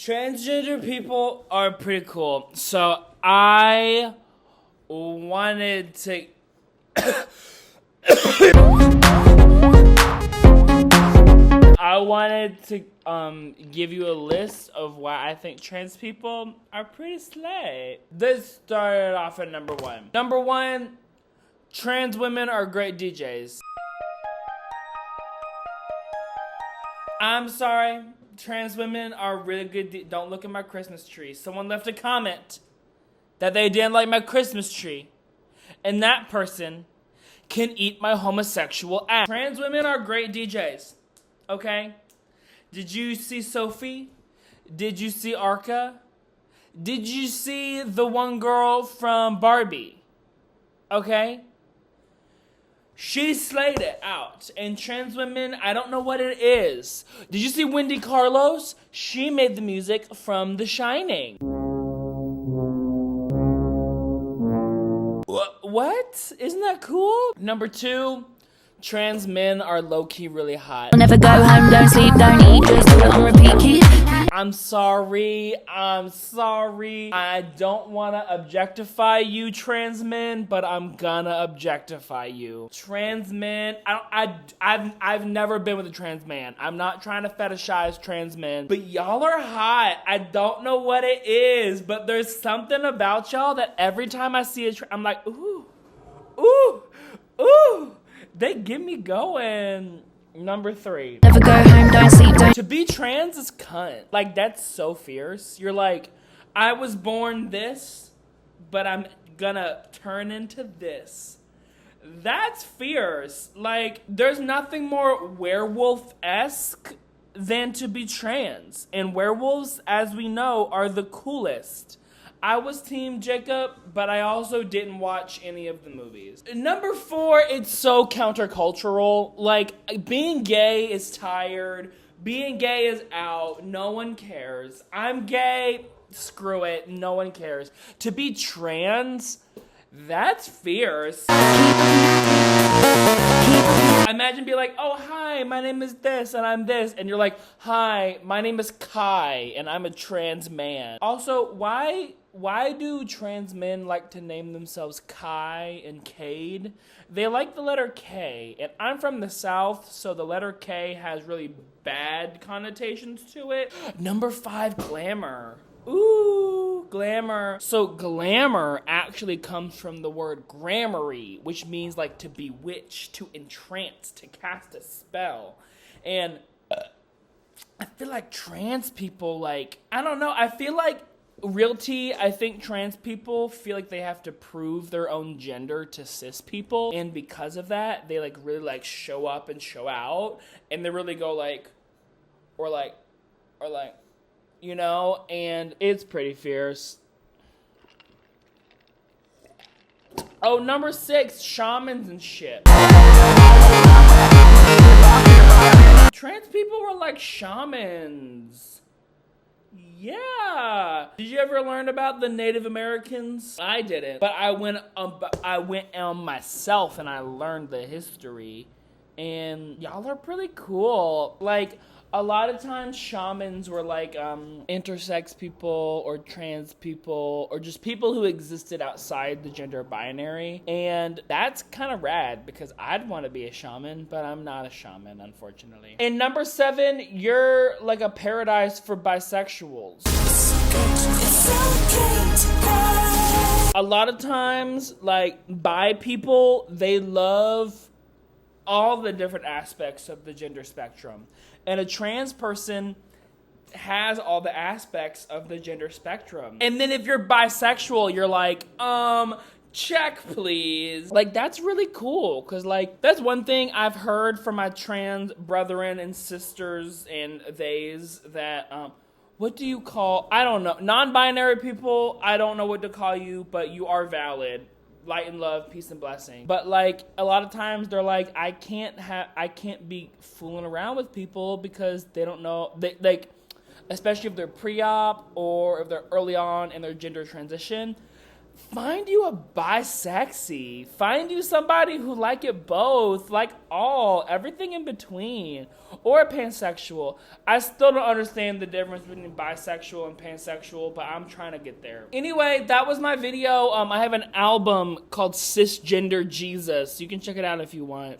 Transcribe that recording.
Transgender people are pretty cool. So I wanted to give you a list of why I think trans people are pretty slay. This started off at number one. Number one, trans women are great DJs. I'm sorry, trans women are really good. Don't look at my Christmas tree. Someone left a comment that they didn't like my Christmas tree, and that person can eat my homosexual ass. Trans women are great DJs, okay? Did you see Sophie? Did you see Arca? Did you see the one girl from Barbie? Okay? She slayed it out. And trans women, I don't know what it is. Did you see Wendy Carlos? She made the music from The Shining. What? Isn't that cool? Number two, trans men are low-key really hot. Never go home, don't sleep, don't eat, just do it on repeat, keep. I'm sorry. I don't want to objectify you, trans men, but I'm gonna objectify you. Trans men, I've never been with a trans man. I'm not trying to fetishize trans men, but y'all are hot. I don't know what it is, but there's something about y'all that every time I see I'm like, ooh, ooh, ooh. They get me going. Number three. Never go home, don't sleep, don't. To be trans is cunt. Like, that's so fierce. You're like, I was born this, but I'm gonna turn into this. That's fierce. Like, there's nothing more werewolf-esque than to be trans. And werewolves, as we know, are the coolest. I was Team Jacob, but I also didn't watch any of the movies. Number four, it's so countercultural. Like, being gay is tired. Being gay is out. No one cares. I'm gay. Screw it. No one cares. To be trans, that's fierce. Imagine being like, oh, hi, my name is this, and I'm this. And you're like, hi, my name is Kai, and I'm a trans man. Also, why do trans men like to name themselves Kai and Cade? They like the letter K, and I'm from the South, so the letter K has really bad connotations to it. Number five, glamour. Ooh, glamour. So glamour actually comes from the word gramarye, which means like to bewitch, to entrance, to cast a spell. And I feel like trans people, like, I don't know, I feel like I think trans people feel like they have to prove their own gender to cis people, and because of that, they like really like show up and show out, and they really go like, or like, you know, and it's pretty fierce. Oh, number six, shamans and shit. Trans people were like shamans. Yeah. Did you ever learn about the Native Americans? I didn't, but I went on myself and I learned the history, and y'all are pretty cool. Like, a lot of times shamans were like intersex people or trans people or just people who existed outside the gender binary. And that's kind of rad because I'd want to be a shaman, but I'm not a shaman, unfortunately. And number seven, you're like a paradise for bisexuals. A lot of times, like, bi people, they love all the different aspects of the gender spectrum. And a trans person has all the aspects of the gender spectrum. And then if you're bisexual, you're like, check please. Like, that's really cool, because like, that's one thing I've heard from my trans brethren and sisters and theys, that, what do you call, I don't know, non-binary people, I don't know what to call you, but you are valid. Light and love, peace and blessing. But like, a lot of times they're like, I can't be fooling around with people because they don't know, they like, especially if they're pre-op or if they're early on in their gender transition, Find you a bisexy. Find you somebody who like it both, like everything in between. Or a pansexual. I still don't understand the difference between bisexual and pansexual, but I'm trying to get there. Anyway, that was my video. I have an album called Cisgender Jesus. You can check it out if you want.